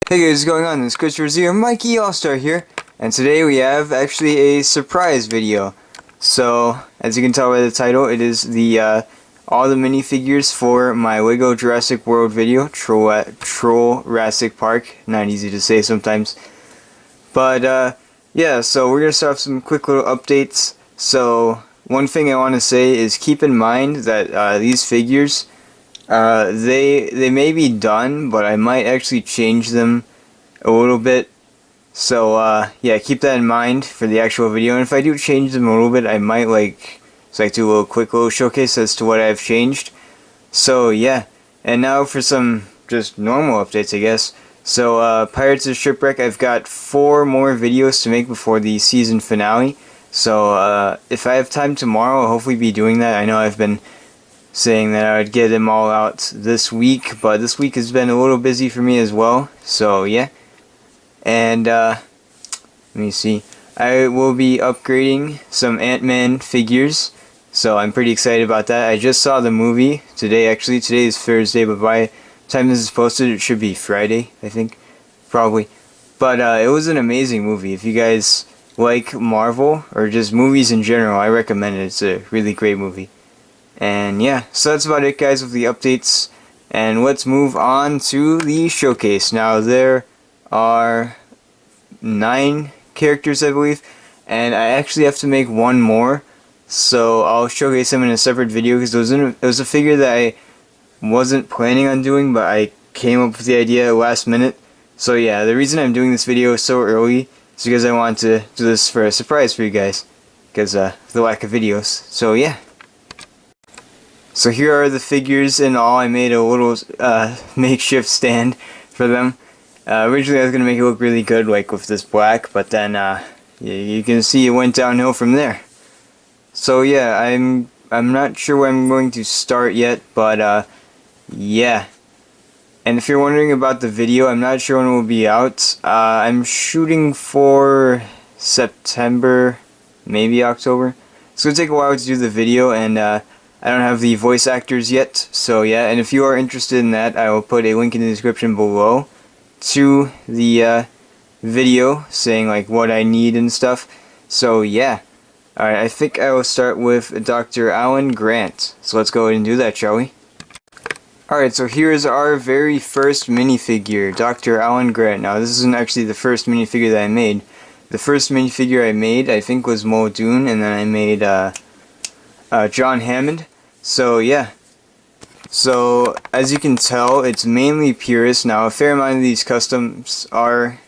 Hey guys, what's going on? This is Christopher here, Mikey All-Star here, and today we have actually a surprise video. So, as you can tell by the title, it is the all the minifigures for my Lego Jurassic World video, Troll-rassic Park. Not easy to say sometimes. But yeah, so we're gonna start off some quick little updates. So, one thing I want to say is keep in mind that these figures, they may be done, but I might actually change them a little bit. So yeah, keep that in mind for the actual video. And if I do change them a little bit, I might do a little quick little showcase as to what I've changed. So yeah, and now for some just normal updates, I guess. So Pirates of Shipwreck, I've got 4 more videos to make before the season finale. So if I have time tomorrow, I'll hopefully be doing that. I know I've been saying that I would get them all out this week, but this week has been a little busy for me as well. So yeah, and let me see, I will be upgrading some Ant-Man figures, so I'm pretty excited about that. I just saw the movie today. Actually, today is Thursday, but by the time this is posted, it should be Friday, I think, probably. But it was an amazing movie. If you guys like Marvel or just movies in general, I recommend it. It's a really great movie. And yeah, so that's about it, guys, with the updates. And let's move on to the showcase. Now, there are 9 characters, I believe, and I actually have to make one more. So I'll showcase them in a separate video, because it was a figure that I wasn't planning on doing, but I came up with the idea last minute. So yeah, the reason I'm doing this video so early is because I want to do this for a surprise for you guys, because of the lack of videos. So yeah. So here are the figures in all. I made a little makeshift stand for them. Originally I was going to make it look really good, like with this black, but then you can see it went downhill from there. So yeah, I'm not sure where I'm going to start yet, but yeah. And if you're wondering about the video, I'm not sure when it will be out. I'm shooting for September, maybe October. It's going to take a while to do the video, and I don't have the voice actors yet, so yeah. And if you are interested in that, I will put a link in the description below to the video saying like what I need and stuff. So yeah. Alright, I think I will start with Dr. Alan Grant. So let's go ahead and do that, shall we? Alright, so here's our very first minifigure, Dr. Alan Grant. Now, this isn't actually the first minifigure that I made. The first minifigure I made, I think, was Muldoon, and then I made John Hammond. So yeah, so as you can tell, it's mainly purist. Now, a fair amount of these customs are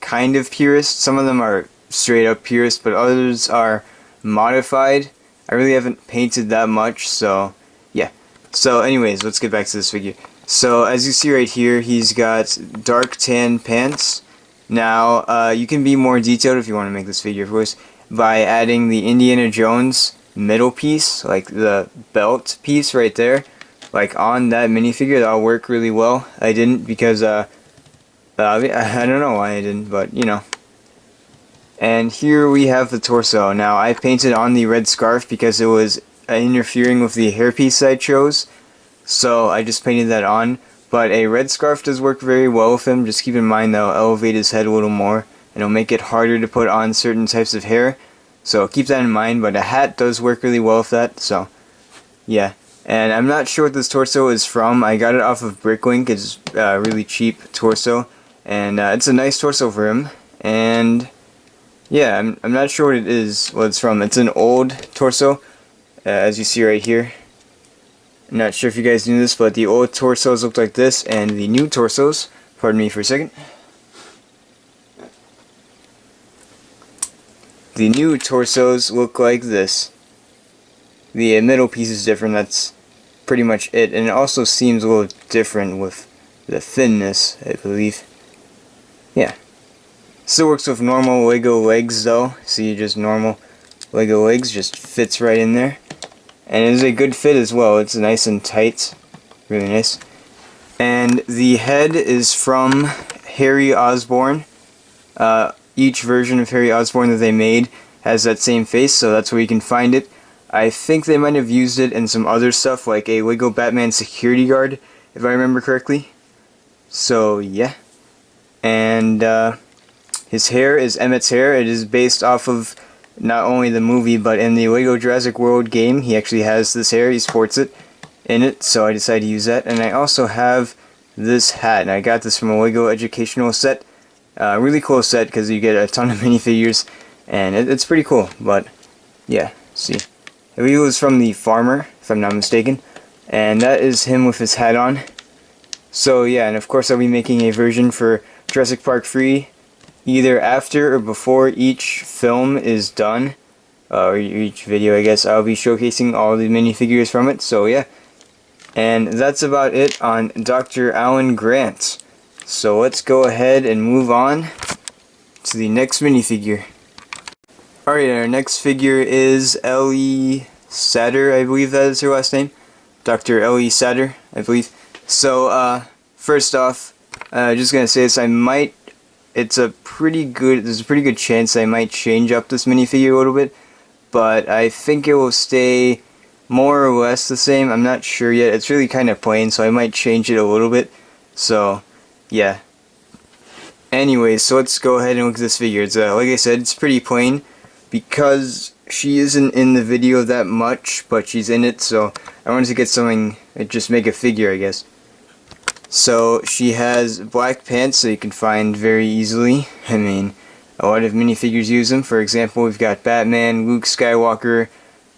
kind of purist. Some of them are straight up purist, but others are modified. I really haven't painted that much, so yeah. So anyways, let's get back to this figure. So as you see right here, he's got dark tan pants. Now you can be more detailed if you want to make this figure, of course, by adding the Indiana Jones middle piece, like the belt piece right there, like on that minifigure. That'll work really well. I didn't because I don't know why I didn't, but you know. And here we have the torso. Now, I painted on the red scarf because it was interfering with the hairpiece I chose, so I just painted that on. But a red scarf does work very well with him. Just keep in mind that it'll elevate his head a little more, and it'll make it harder to put on certain types of hair. So keep that in mind, but a hat does work really well with that, so yeah. And I'm not sure what this torso is from. I got it off of Bricklink. It's a really cheap torso, and it's a nice torso for him. And yeah, I'm not sure what it's from. It's an old torso, as you see right here. I'm not sure if you guys knew this, but the old torsos looked like this, and the new torsos, pardon me for a second. The new torsos look like this. The middle piece is different, that's pretty much it. And it also seems a little different with the thinness, I believe. Yeah. Still works with normal Lego legs though. See, just normal Lego legs, just fits right in there. And it is a good fit as well. It's nice and tight. Really nice. And the head is from Harry Osborn. Each version of Harry Osborn that they made has that same face, so that's where you can find it. I think they might have used it in some other stuff, like a Lego Batman security guard, if I remember correctly. So, yeah. and his hair is Emmett's hair. It is based off of not only the movie, but in the Lego Jurassic World game, he actually has this hair. He sports it in it, so I decided to use that. And I also have this hat, and I got this from a Lego educational set. Really cool set because you get a ton of minifigures, and it's pretty cool. But yeah, see, I believe it was from the farmer, if I'm not mistaken, and that is him with his hat on. So yeah, and of course I'll be making a version for Jurassic Park 3 either after or before each film is done, or each video I guess. I'll be showcasing all the minifigures from it, so yeah. And that's about it on Dr. Alan Grant. So let's go ahead and move on to the next minifigure. Alright, our next figure is Ellie Sutter, I believe that is her last name. Dr. Ellie Sutter, I believe. So, first off, just gonna say this, there's a pretty good chance I might change up this minifigure a little bit, but I think it will stay more or less the same. I'm not sure yet. It's really kind of plain, so I might change it a little bit. So, yeah. Anyways, so let's go ahead and look at this figure. It's, like I said, it's pretty plain because she isn't in the video that much, but she's in it, so I wanted to get something, just make a figure, I guess. So, she has black pants that you can find very easily. I mean, a lot of minifigures use them. For example, we've got Batman, Luke Skywalker,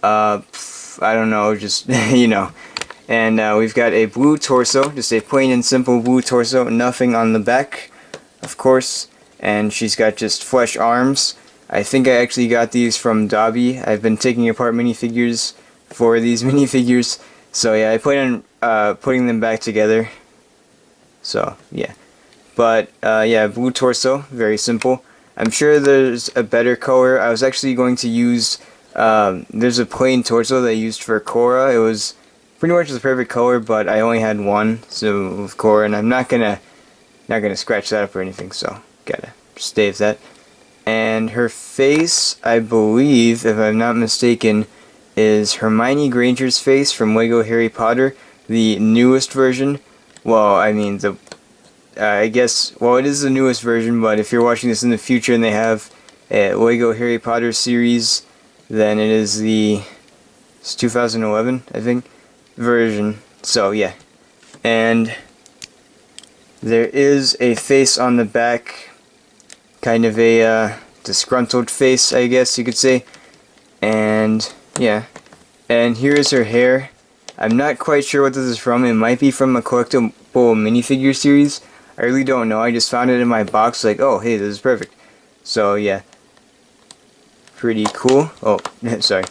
I don't know, just, you know. And we've got a blue torso, just a plain and simple blue torso, nothing on the back, of course. And she's got just flesh arms. I think I actually got these from Dobby. I've been taking apart minifigures for these minifigures. So yeah, I plan on putting them back together. So yeah. But yeah, blue torso, very simple. I'm sure there's a better color. I was actually going to use, there's a plain torso that I used for Cora. It was pretty much the perfect color, but I only had one, so with Cora, and I'm not gonna scratch that up or anything, so gotta stay with that. And her face, I believe, if I'm not mistaken, is Hermione Granger's face from Lego Harry Potter, the newest version. Well, I mean, I guess, well, it is the newest version, but if you're watching this in the future and they have a Lego Harry Potter series, then it is it's 2011, I think, version. So, yeah. And there is a face on the back, kind of a disgruntled face, I guess you could say. And, yeah. And here is her hair. I'm not quite sure what this is from. It might be from a collectible minifigure series. I really don't know. I just found it in my box, like, oh, hey, this is perfect. So, yeah. Pretty cool. Oh, sorry.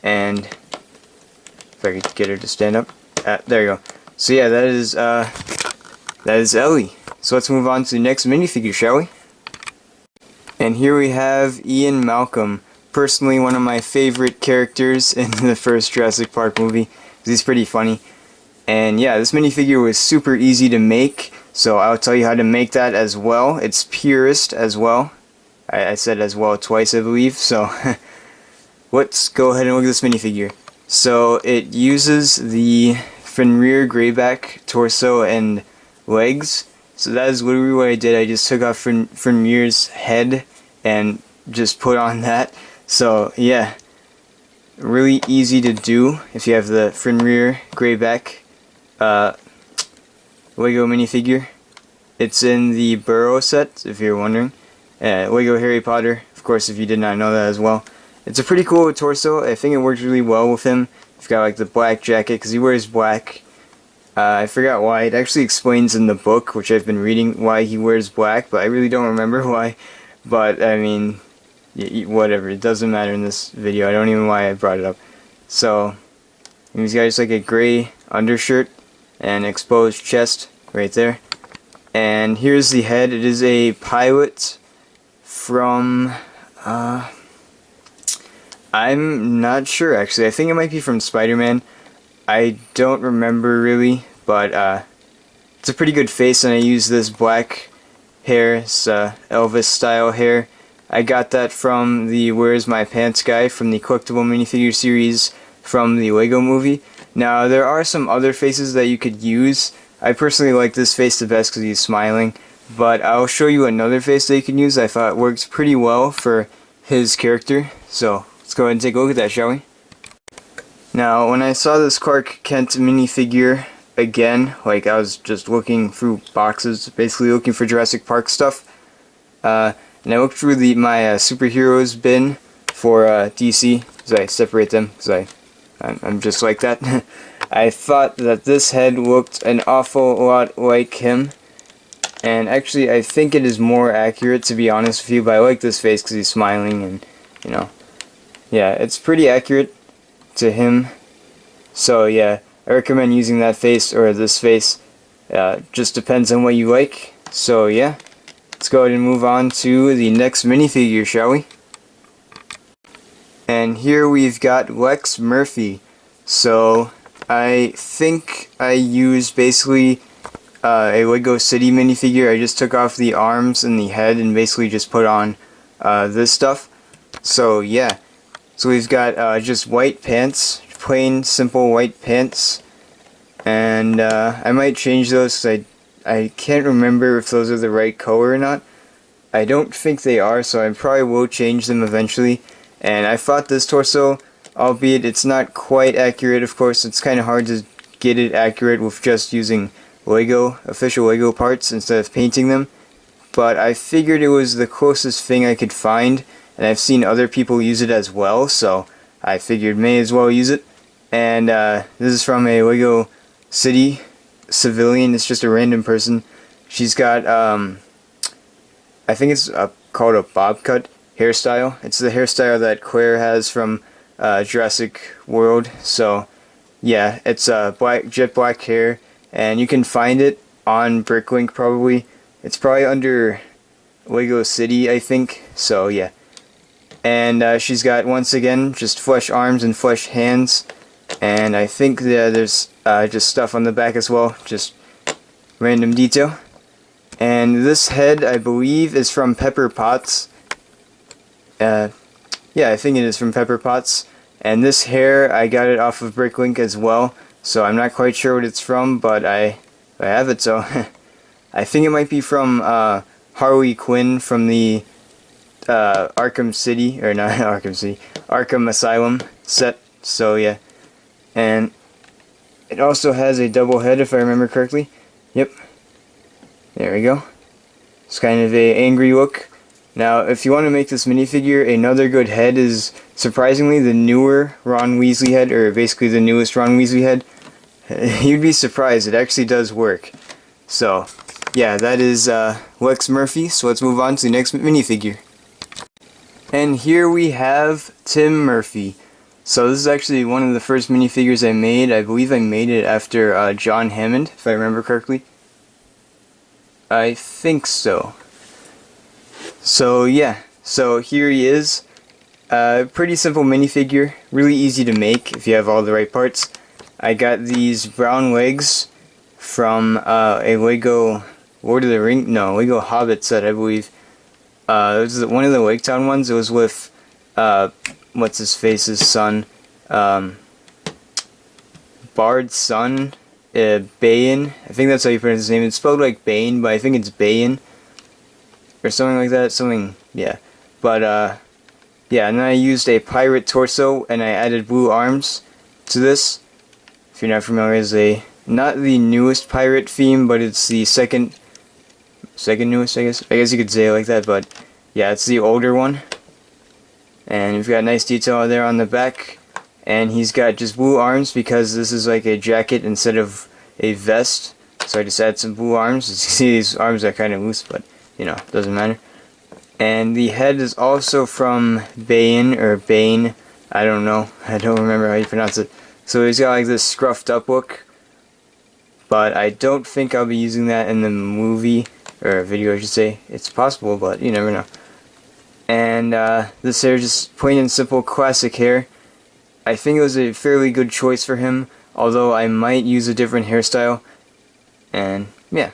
And if I could get her to stand up. There you go. So, yeah, that is Ellie. So, let's move on to the next minifigure, shall we? And here we have Ian Malcolm. Personally, one of my favorite characters in the first Jurassic Park movie. He's pretty funny. And yeah, this minifigure was super easy to make, so I'll tell you how to make that as well. It's purist as well. I said as well twice, I believe. So let's go ahead and look at this minifigure. So it uses the Fenrir Greyback torso and legs. So that is literally what I did. I just took off Fenrir's head and just put on that. So yeah, really easy to do if you have the Fenrir Greyback Lego minifigure. It's in the Burrow set, if you're wondering. Lego Harry Potter, of course, if you did not know that as well. It's a pretty cool torso. I think it works really well with him. You've got like the black jacket, because he wears black. I forgot why. It actually explains in the book, which I've been reading, why he wears black, but I really don't remember why. But, I mean, whatever. It doesn't matter in this video. I don't even know why I brought it up. So, he's got just like a gray undershirt and exposed chest right there. And here's the head. It is a pilot from, I'm not sure actually. I think it might be from Spider-Man. I don't remember really, but it's a pretty good face, and I use this black hair. It's Elvis style hair. I got that from the Where's My Pants guy from the collectible minifigure series from the Lego movie. Now, there are some other faces that you could use. I personally like this face the best because he's smiling, but I'll show you another face that you can use. I thought it worked pretty well for his character, so let's go ahead and take a look at that, shall we? Now, when I saw this Clark Kent minifigure again, like I was just looking through boxes, basically looking for Jurassic Park stuff, and I looked through my superheroes bin for DC, because I separate them, because I'm just like that. I thought that this head looked an awful lot like him, and actually I think it is more accurate, to be honest with you, but I like this face because he's smiling, and you know, yeah, it's pretty accurate to him. So yeah, I recommend using that face or this face. Just depends on what you like. So yeah, let's go ahead and move on to the next minifigure, shall we? And here we've got Wex Murphy. So I think I used basically a Lego City minifigure. I just took off the arms and the head and basically just put on this stuff. So yeah, so we've got just white pants, plain simple white pants, and I might change those because I can't remember if those are the right color or not. I don't think they are, so I probably will change them eventually. And I thought this torso, albeit it's not quite accurate, of course, it's kind of hard to get it accurate with just using official Lego parts instead of painting them, but I figured it was the closest thing I could find, and I've seen other people use it as well, so I figured may as well use it. And this is from a Lego City civilian. It's just a random person. She's got I think it's called a bob cut hairstyle. It's the hairstyle that Claire has from Jurassic World. So yeah, it's jet black hair, and you can find it on Bricklink probably. It's probably under Lego City, I think. So yeah, and she's got, once again, just flesh arms and flesh hands, and I think that there's just stuff on the back as well, just random detail. And this head, I believe, is from Pepper Potts. Yeah, I think it is from Pepper Potts. And this hair, I got it off of Bricklink as well, so I'm not quite sure what it's from, but I have it, so I think it might be from Harley Quinn from the Arkham City, or not Arkham City, Arkham Asylum set. So yeah, and it also has a double head, if I remember correctly. Yep, there we go. It's kind of a angry look. Now, if you want to make this minifigure, another good head is, surprisingly, the newer Ron Weasley head, or basically the newest Ron Weasley head. You'd be surprised, it actually does work. So, yeah, that is Wex Murphy, so let's move on to the next minifigure. And here we have Tim Murphy. So this is actually one of the first minifigures I made. I believe I made it after John Hammond, if I remember correctly. I think so. So yeah, so here he is. Pretty simple minifigure, really easy to make if you have all the right parts. I got these brown legs from a Lego Lord of the Rings, no, Lego Hobbit set, I believe. It was one of the Lake Town ones. It was with what's his face's son, Bard's son, Bayan. I think that's how you pronounce his name. It's spelled like Bane, but I think it's Bayan or something like that. Something, yeah. But yeah, and then I used a pirate torso and I added blue arms to this. If you're not familiar, it's not the newest pirate theme, but it's the second newest, I guess. I guess you could say it like that, but yeah, it's the older one. And we've got nice detail there on the back. And he's got just blue arms because this is like a jacket instead of a vest. So I just add some blue arms. As you see, these arms are kind of loose, but you know, doesn't matter. And the head is also from Bane, or Bane. I don't know. I don't remember how you pronounce it. So he's got like this scruffed up look. But I don't think I'll be using that in the movie, or video I should say. It's possible, but you never know. And this hair, just plain and simple classic hair. I think it was a fairly good choice for him, although I might use a different hairstyle. And yeah,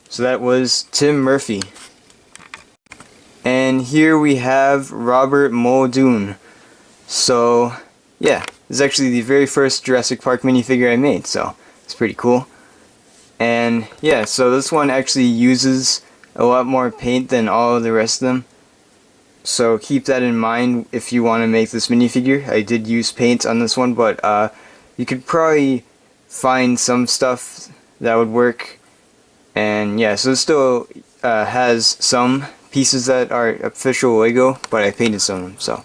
so that was Tim Murphy. And here we have Robert Muldoon. So yeah, this is actually the very first Jurassic Park minifigure I made, so it's pretty cool. And yeah, so this one actually uses a lot more paint than all of the rest of them. So keep that in mind if you want to make this minifigure. I did use paint on this one, but you could probably find some stuff that would work. And yeah, so it still has some pieces that are official Lego, but I painted some of them, so.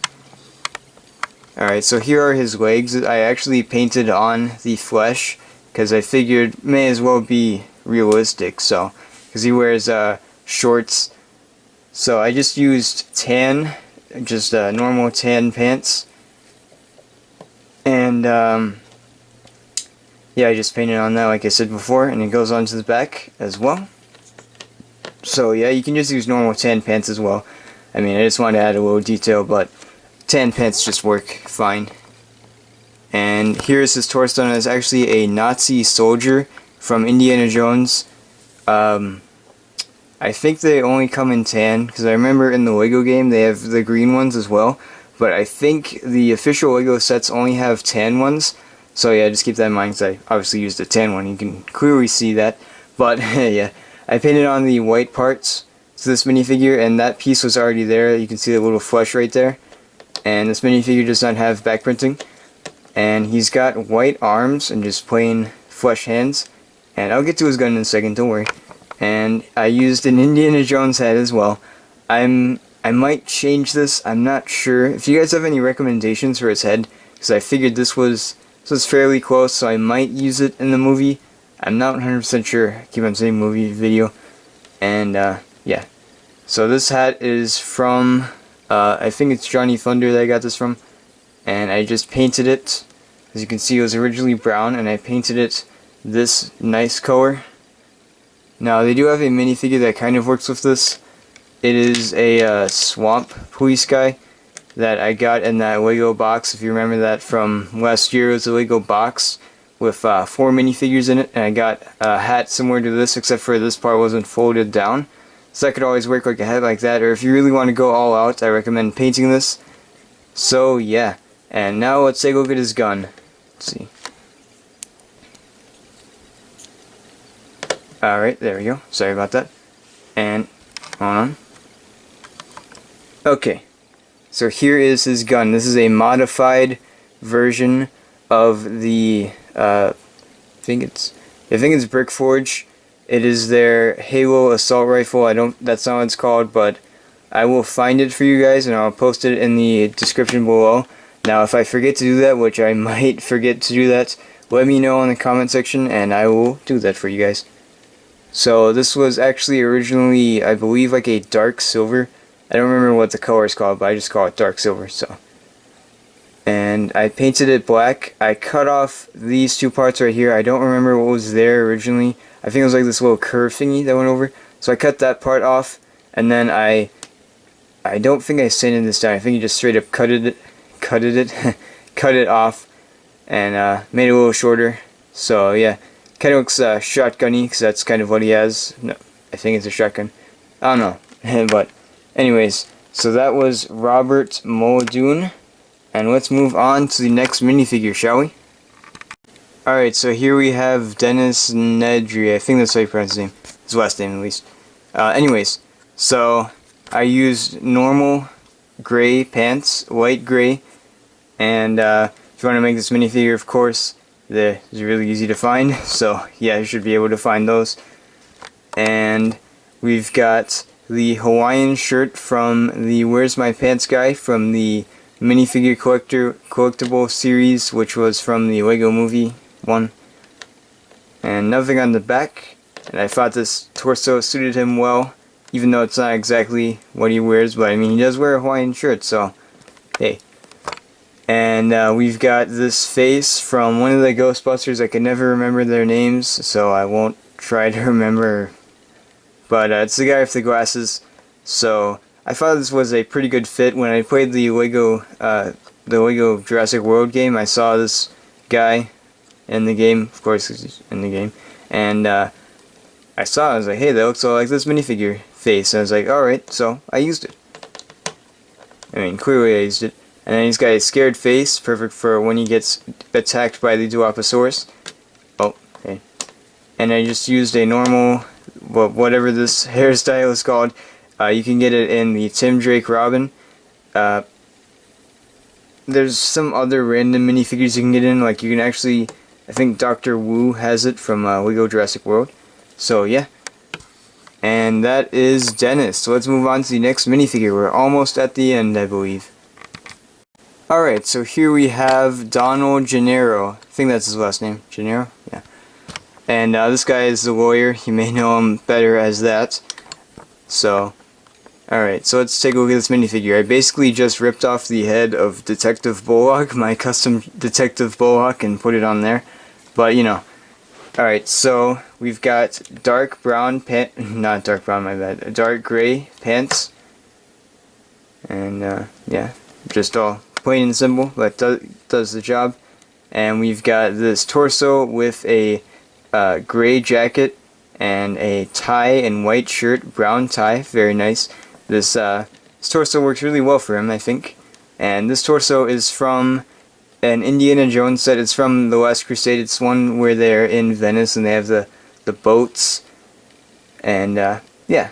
Alright, so here are his legs. I actually painted on the flesh, because I figured may as well be realistic, so. Because he wears shorts. So I just used tan, just normal tan pants. And yeah, I just painted on that like I said before, and it goes onto the back as well. So yeah, you can just use normal tan pants as well. I mean, I just wanted to add a little detail, but tan pants just work fine. And here's his torso. It's actually a Nazi soldier from Indiana Jones. I think they only come in tan, because I remember in the Lego game they have the green ones as well. But I think the official Lego sets only have tan ones. So yeah, just keep that in mind, because I obviously used a tan one. You can clearly see that. But yeah, I painted on the white parts to this minifigure, and that piece was already there. You can see the little flesh right there. And this minifigure does not have back printing. And he's got white arms and just plain flesh hands. And I'll get to his gun in a second, don't worry. And I used an Indiana Jones head as well. I might change this, I'm not sure. If you guys have any recommendations for his head, because I figured this was fairly close, so I might use it in the movie. I'm not 100% sure. I keep on saying movie video. And yeah. So this hat is from, I think it's Johnny Thunder that I got this from. And I just painted it. As you can see, it was originally brown, and I painted it this nice color. Now, they do have a minifigure that kind of works with this. It is a swamp police guy that I got in that Lego box. If you remember that from last year, it was a Lego box with 4 minifigures in it. And I got a hat similar to this, except for this part wasn't folded down. So that could always work like a hat like that. Or if you really want to go all out, I recommend painting this. So, yeah. And now let's take a look at his gun. Let's see. Alright, there we go. Sorry about that. And, hold on. Okay. So here is his gun. This is a modified version of the, I think it's Brick Forge. It is their Halo assault rifle. That's not what it's called, but I will find it for you guys and I'll post it in the description below. Now, if I forget to do that, which I might forget to do that, let me know in the comment section and I will do that for you guys. So this was actually originally, I believe, like a dark silver. I don't remember what the color is called, but I just call it dark silver. So, and I painted it black. I cut off these 2 parts right here. I don't remember what was there originally. I think it was like this little curve thingy that went over. So I cut that part off, and then I don't think I sanded this down. I think you just straight up cut it off, and made it a little shorter. So yeah. Kind of looks shotgunny, because that's kind of what he has. No, I think it's a shotgun. I don't know. But anyways, so that was Robert Muldoon. And let's move on to the next minifigure, shall we? Alright, so here we have Dennis Nedry. I think that's how you pronounce his name. His last name, at least. Anyways, so I used normal gray pants, light gray. And if you want to make this minifigure, of course, they're really easy to find, so yeah, you should be able to find those. And we've got the Hawaiian shirt from the Where's My Pants guy from the Minifigure collectible series, which was from the Lego movie one. And nothing on the back, and I thought this torso suited him well, even though it's not exactly what he wears, but I mean, he does wear a Hawaiian shirt, so hey. And we've got this face from one of the Ghostbusters. I can never remember their names, so I won't try to remember. But it's the guy with the glasses. So I thought this was a pretty good fit. When I played the Lego Jurassic World game, I saw this guy in the game. Of course, he's in the game. And I saw it. I was like, hey, that looks all like this minifigure face. And I was like, alright, so I used it. I mean, clearly I used it. And then he's got a scared face, perfect for when he gets attacked by the Duoposaurus. Oh, okay. and I just used a normal, whatever this hairstyle is called. You can get it in the Tim Drake Robin. There's some other random minifigures you can get in, like you can actually, I think Dr. Wu has it from Lego Jurassic World. So yeah. And that is Dennis. So let's move on to the next minifigure. We're almost at the end, I believe. Alright, so here we have Donald Gennaro. I think that's his last name. Gennaro? Yeah. And this guy is the lawyer. You may know him better as that. So, alright, so let's take a look at this minifigure. I basically just ripped off the head of Detective Bullock, my custom Detective Bullock, and put it on there. But, you know. Alright, so we've got dark brown not dark brown, my bad, dark gray pants. And, yeah, just all plain and simple, but does the job. And we've got this torso with a gray jacket and a tie and white shirt, brown tie, very nice. This torso works really well for him, I think. And this torso is from an Indiana Jones set. It's from The Last Crusade. It's one where they're in Venice and they have the boats. And yeah,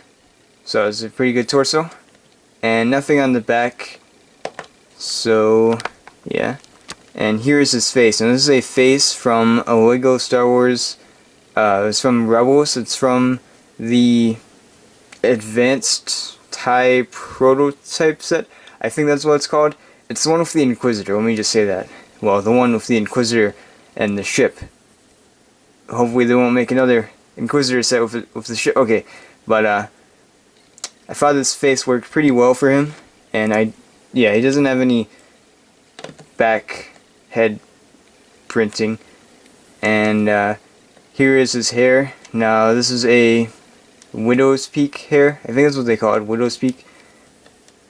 so it's a pretty good torso. And nothing on the back. So yeah. And here's his face. And this is a face from a Lego Star Wars. It's from Rebels. It's from the Advanced TIE prototype set. I think that's what it's called. It's the one with the Inquisitor, let me just say that. Well, the one with the Inquisitor and the ship. Hopefully they won't make another Inquisitor set with the ship. Okay, but I thought this face worked pretty well for him. And yeah, he doesn't have any back head printing. And here is his hair. Now, this is a widow's peak hair. I think that's what they call it, widow's peak.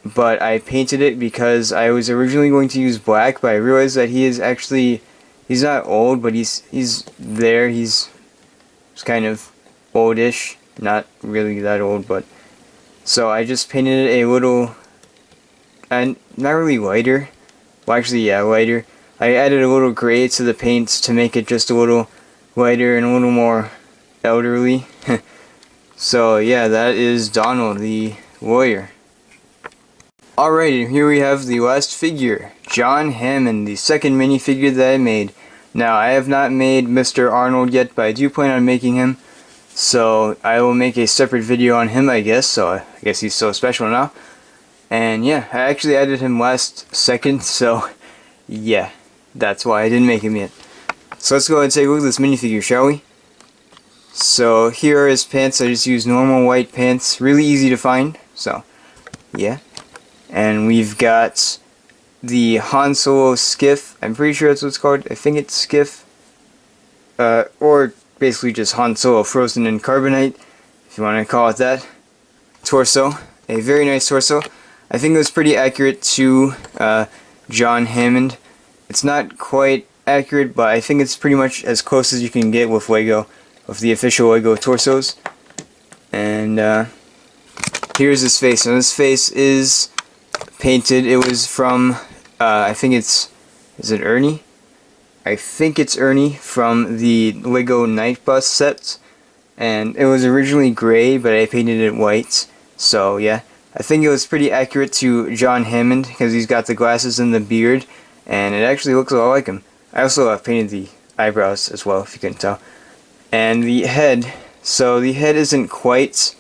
But I painted it because I was originally going to use black, but I realized that he is actually, he's not old, but he's there. He's kind of oldish, not really that old, but so I just painted it a little, and not really lighter. Well, actually, yeah, lighter. I added a little gray to the paints to make it just a little lighter and a little more elderly. So yeah, that is Donald, the lawyer. Alright, and here we have the last figure, John Hammond, the second minifigure that I made. Now, I have not made Mr. Arnold yet, but I do plan on making him. So, I will make a separate video on him, I guess. So, I guess he's so special now. And yeah, I actually added him last second, so yeah, that's why I didn't make him yet. So, let's go ahead and take a look at this minifigure, shall we? So, here are his pants. I just used normal white pants. Really easy to find, so yeah. And we've got the Han Solo skiff. I'm pretty sure that's what it's called. I think it's skiff. Or basically just Han Solo frozen in carbonite, if you want to call it that. Torso. A very nice torso. I think it was pretty accurate to John Hammond. It's not quite accurate, but I think it's pretty much as close as you can get with Lego, with the official Lego torsos. And here's his face. And this face is painted. It was from I think is it Ernie? I think it's Ernie from the Lego Night Bus set, and it was originally gray, but I painted it white. So yeah, I think it was pretty accurate to John Hammond because he's got the glasses and the beard, and it actually looks a lot like him. I also painted the eyebrows as well, if you couldn't tell. And the head, so the head isn't quite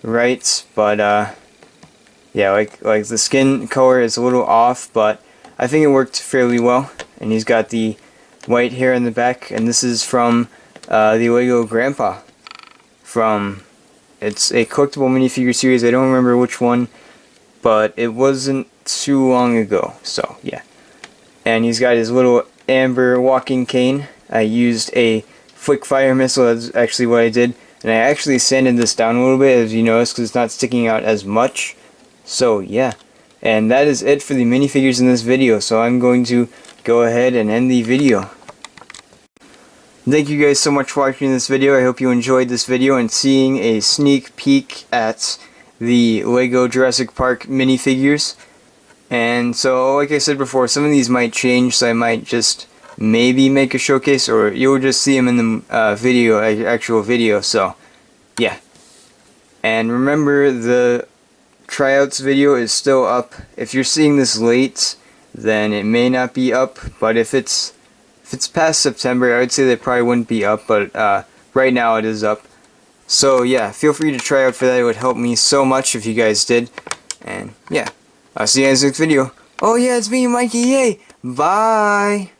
right, but yeah, like the skin color is a little off, but I think it worked fairly well. And he's got the white hair in the back, and this is from the Lego Grandpa. It's a collectible minifigure series. I don't remember which one, but it wasn't too long ago. So yeah, and he's got his little amber walking cane. I used a flick fire missile. That's actually what I did, and I actually sanded this down a little bit, as you notice, because it's not sticking out as much. So yeah, and that is it for the minifigures in this video, so I'm going to go ahead and end the video. Thank you guys so much for watching this video. I hope you enjoyed this video and seeing a sneak peek at the Lego Jurassic Park minifigures. And so, like I said before, some of these might change, so I might just maybe make a showcase, or you'll just see them in the video, actual video. So yeah, and remember, the tryouts video is still up. If you're seeing this late, then it may not be up, but if it's past September, I would say they probably wouldn't be up, but right now it is up. So yeah, feel free to try out for that. It would help me so much if you guys did. And yeah, I'll see you guys next video. Oh yeah, it's me, Mikey. Yay! Bye!